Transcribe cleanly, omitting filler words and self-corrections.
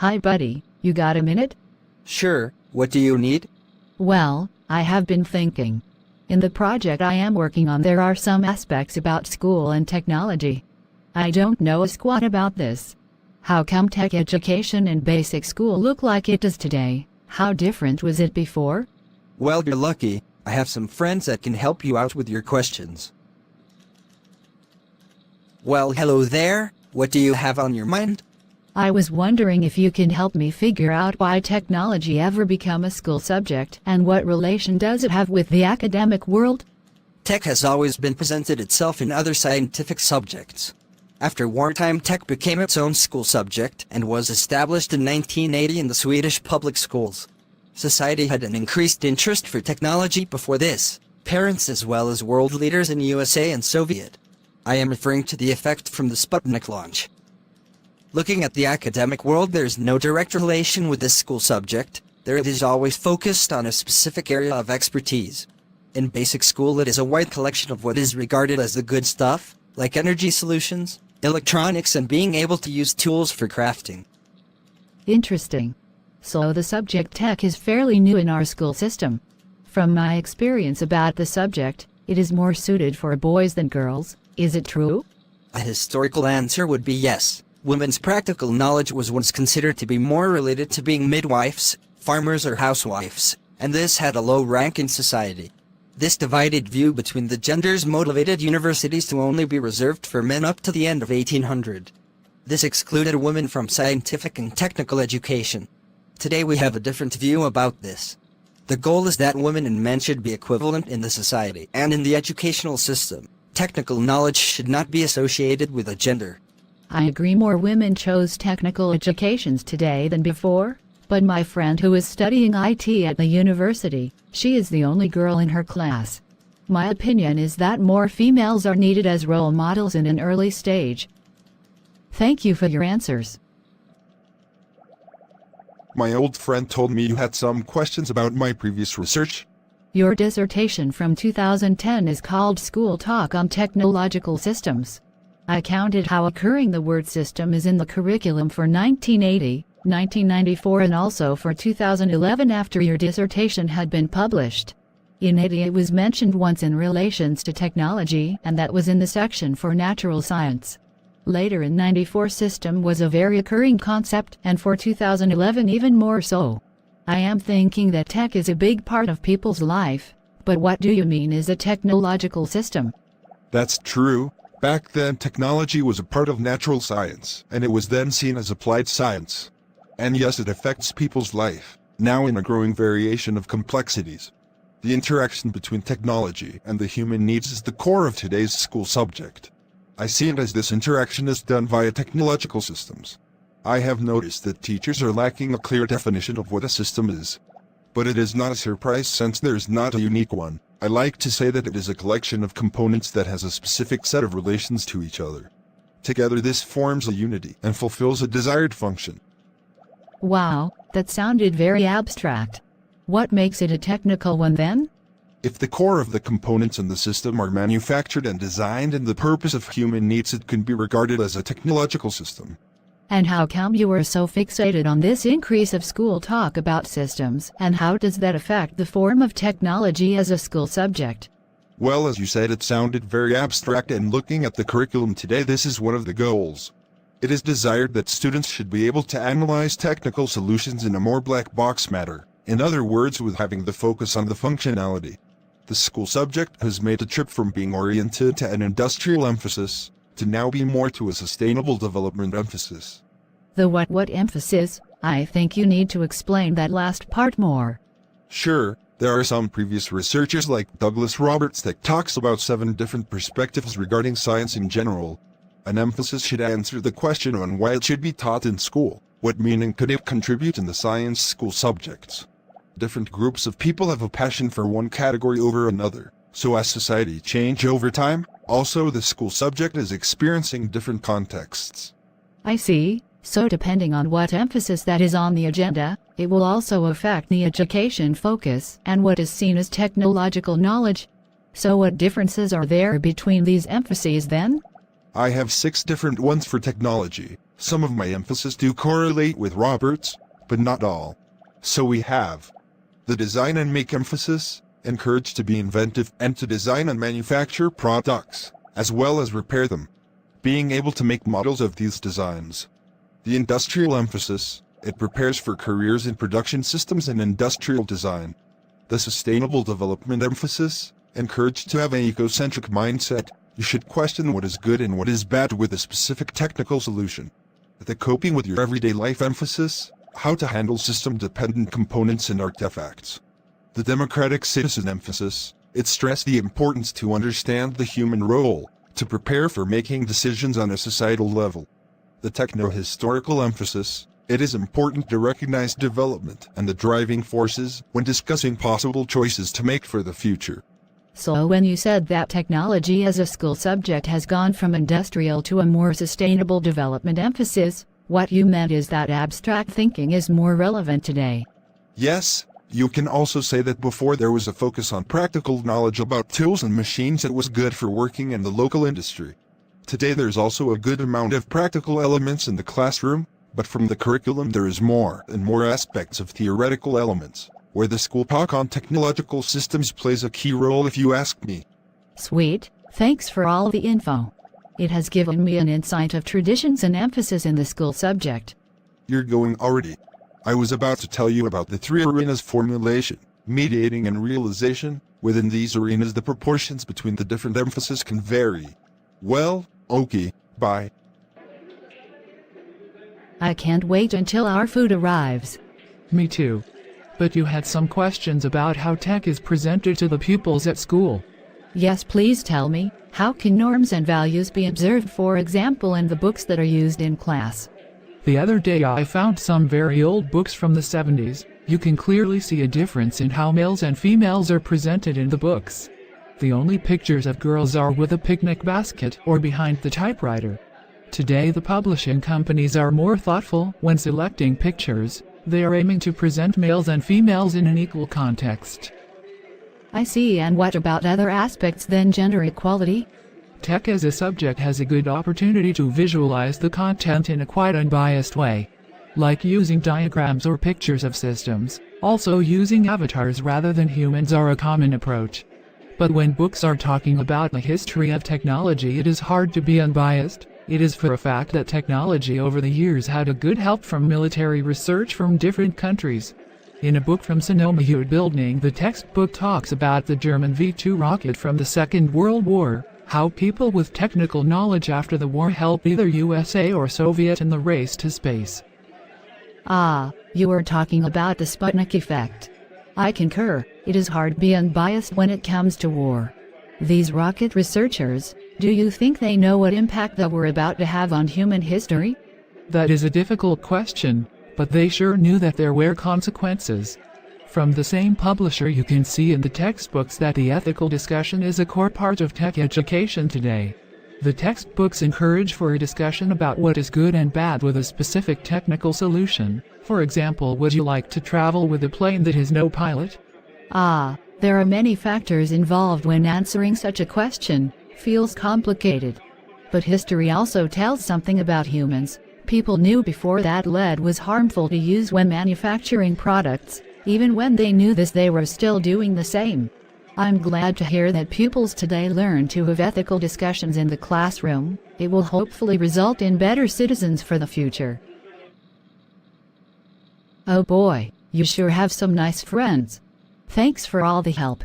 Hi buddy, you got a minute? Sure, what do you need? Well, I have been thinking. In the project I am working on there are some aspects about school and technology. I don't know a squat about this. How come tech education in basic school look like it does today? How different was it before? Well, you're lucky. I have some friends that can help you out with your questions. Well, hello there. What do you have on your mind? I was wondering if you can help me figure out why technology ever become a school subject and what relation does it have with the academic world? Tech has always been presented itself in other scientific subjects. After wartime, tech became its own school subject and was established in 1980 in the Swedish public schools. Society had an increased interest for technology before this, parents as well as world leaders in USA and Soviet. I am referring to the effect from the Sputnik launch. Looking at the academic world, there's no direct relation with this school subject. There it is always focused on a specific area of expertise. In basic school, it is a wide collection of what is regarded as the good stuff, like energy solutions, electronics, and being able to use tools for crafting. Interesting. So the subject tech is fairly new in our school system. From my experience about the subject, it is more suited for boys than girls. Is it true? A historical answer would be yes. Women's practical knowledge was once considered to be more related to being midwives, farmers, or housewives, and this had a low rank in society. This divided view between the genders motivated universities to only be reserved for men up to the end of 1800. This excluded women from scientific and technical education. Today we have a different view about this. The goal is that women and men should be equivalent in the society and in the educational system. Technical knowledge should not be associated with a gender. I agree, more women chose technical educations today than before, but my friend who is studying IT at the university, she is the only girl in her class. My opinion is that more females are needed as role models in an early stage. Thank you for your answers. My old friend told me you had some questions about my previous research. Your dissertation from 2010 is called School Talk on Technological Systems. I counted how occurring the word system is in the curriculum for 1980, 1994 and also for 2011 after your dissertation had been published. In 80 it was mentioned once in relations to technology, and that was in the section for natural science. Later in 94 system was a very occurring concept, and for 2011 even more so. I am thinking that tech is a big part of people's life, but what do you mean is a technological system? That's true. Back then technology was a part of natural science, and it was then seen as applied science. And yes, it affects people's life, now in a growing variation of complexities. The interaction between technology and the human needs is the core of today's school subject. I see it as this interaction is done via technological systems. I have noticed that teachers are lacking a clear definition of what a system is. But it is not a surprise since there is not a unique one. I like to say that it is a collection of components that has a specific set of relations to each other. Together this forms a unity and fulfills a desired function. Wow, that sounded very abstract. What makes it a technical one then? If the core of the components in the system are manufactured and designed in the purpose of human needs, it can be regarded as a technological system. And how come you were so fixated on this increase of school talk about systems, and how does that affect the form of technology as a school subject? Well, as you said, it sounded very abstract, and looking at the curriculum today, this is one of the goals. It is desired that students should be able to analyze technical solutions in a more black box manner, in other words, with having the focus on the functionality. The school subject has made a trip from being oriented to an industrial emphasis, to now be more to a sustainable development emphasis. The what emphasis? I think you need to explain that last part more. Sure, there are some previous researchers like Douglas Roberts that talks about 7 different perspectives regarding science in general. An emphasis should answer the question on why it should be taught in school. What meaning could it contribute in the science school subjects? Different groups of people have a passion for one category over another. So as society change over time, also the school subject is experiencing different contexts. I see. So depending on what emphasis that is on the agenda, it will also affect the education focus and what is seen as technological knowledge. So what differences are there between these emphases then? I have 6 different ones for technology. Some of my emphasis do correlate with Robert's, but not all. So we have the design and make emphasis, encourage to be inventive and to design and manufacture products, as well as repair them. Being able to make models of these designs. The industrial emphasis, it prepares for careers in production systems and industrial design. The sustainable development emphasis, encourage to have an eco-centric mindset. You should question what is good and what is bad with a specific technical solution. The coping with your everyday life emphasis, how to handle system-dependent components and artifacts. The democratic citizen emphasis, it stressed the importance to understand the human role, to prepare for making decisions on a societal level. The techno-historical emphasis, it is important to recognize development and the driving forces when discussing possible choices to make for the future. So when you said that technology as a school subject has gone from industrial to a more sustainable development emphasis, what you meant is that abstract thinking is more relevant today. Yes, you can also say that before there was a focus on practical knowledge about tools and machines that was good for working in the local industry. Today there's also a good amount of practical elements in the classroom, but from the curriculum there is more and more aspects of theoretical elements, where the school talk on technological systems plays a key role if you ask me. Sweet, thanks for all the info. It has given me an insight of traditions and emphasis in the school subject. You're going already. I was about to tell you about the 3 arenas: formulation, mediating and realization. Within these arenas the proportions between the different emphasis can vary. Well, okay, bye. I can't wait until our food arrives. Me too. But you had some questions about how tech is presented to the pupils at school. Yes, please tell me, how can norms and values be observed, for example, in the books that are used in class? The other day I found some very old books from the 70s. You can clearly see a difference in how males and females are presented in the books. The only pictures of girls are with a picnic basket or behind the typewriter. Today the publishing companies are more thoughtful when selecting pictures. They are aiming to present males and females in an equal context. I see. And what about other aspects then? Gender equality? Tech as a subject has a good opportunity to visualize the content in a quite unbiased way. Like using diagrams or pictures of systems. Also using avatars rather than humans are a common approach. But when books are talking about the history of technology, it is hard to be unbiased. It is for a fact that technology over the years had a good help from military research from different countries. In a book from Sonoma Building, the textbook talks about the German V-2 rocket from the Second World War, how people with technical knowledge after the war helped either USA or Soviet in the race to space. Ah, you were talking about the Sputnik effect. I concur, it is hard to be unbiased when it comes to war. These rocket researchers, do you think they know what impact that we're about to have on human history? That is a difficult question, but they sure knew that there were consequences. From the same publisher, you can see in the textbooks that the ethical discussion is a core part of tech education today. The textbooks encourage for a discussion about what is good and bad with a specific technical solution. For example, would you like to travel with a plane that has no pilot? Ah, there are many factors involved when answering such a question. Feels complicated. But history also tells something about humans. People knew before that lead was harmful to use when manufacturing products. Even when they knew this, they were still doing the same. I'm glad to hear that pupils today learn to have ethical discussions in the classroom. It will hopefully result in better citizens for the future. Oh boy, you sure have some nice friends. Thanks for all the help.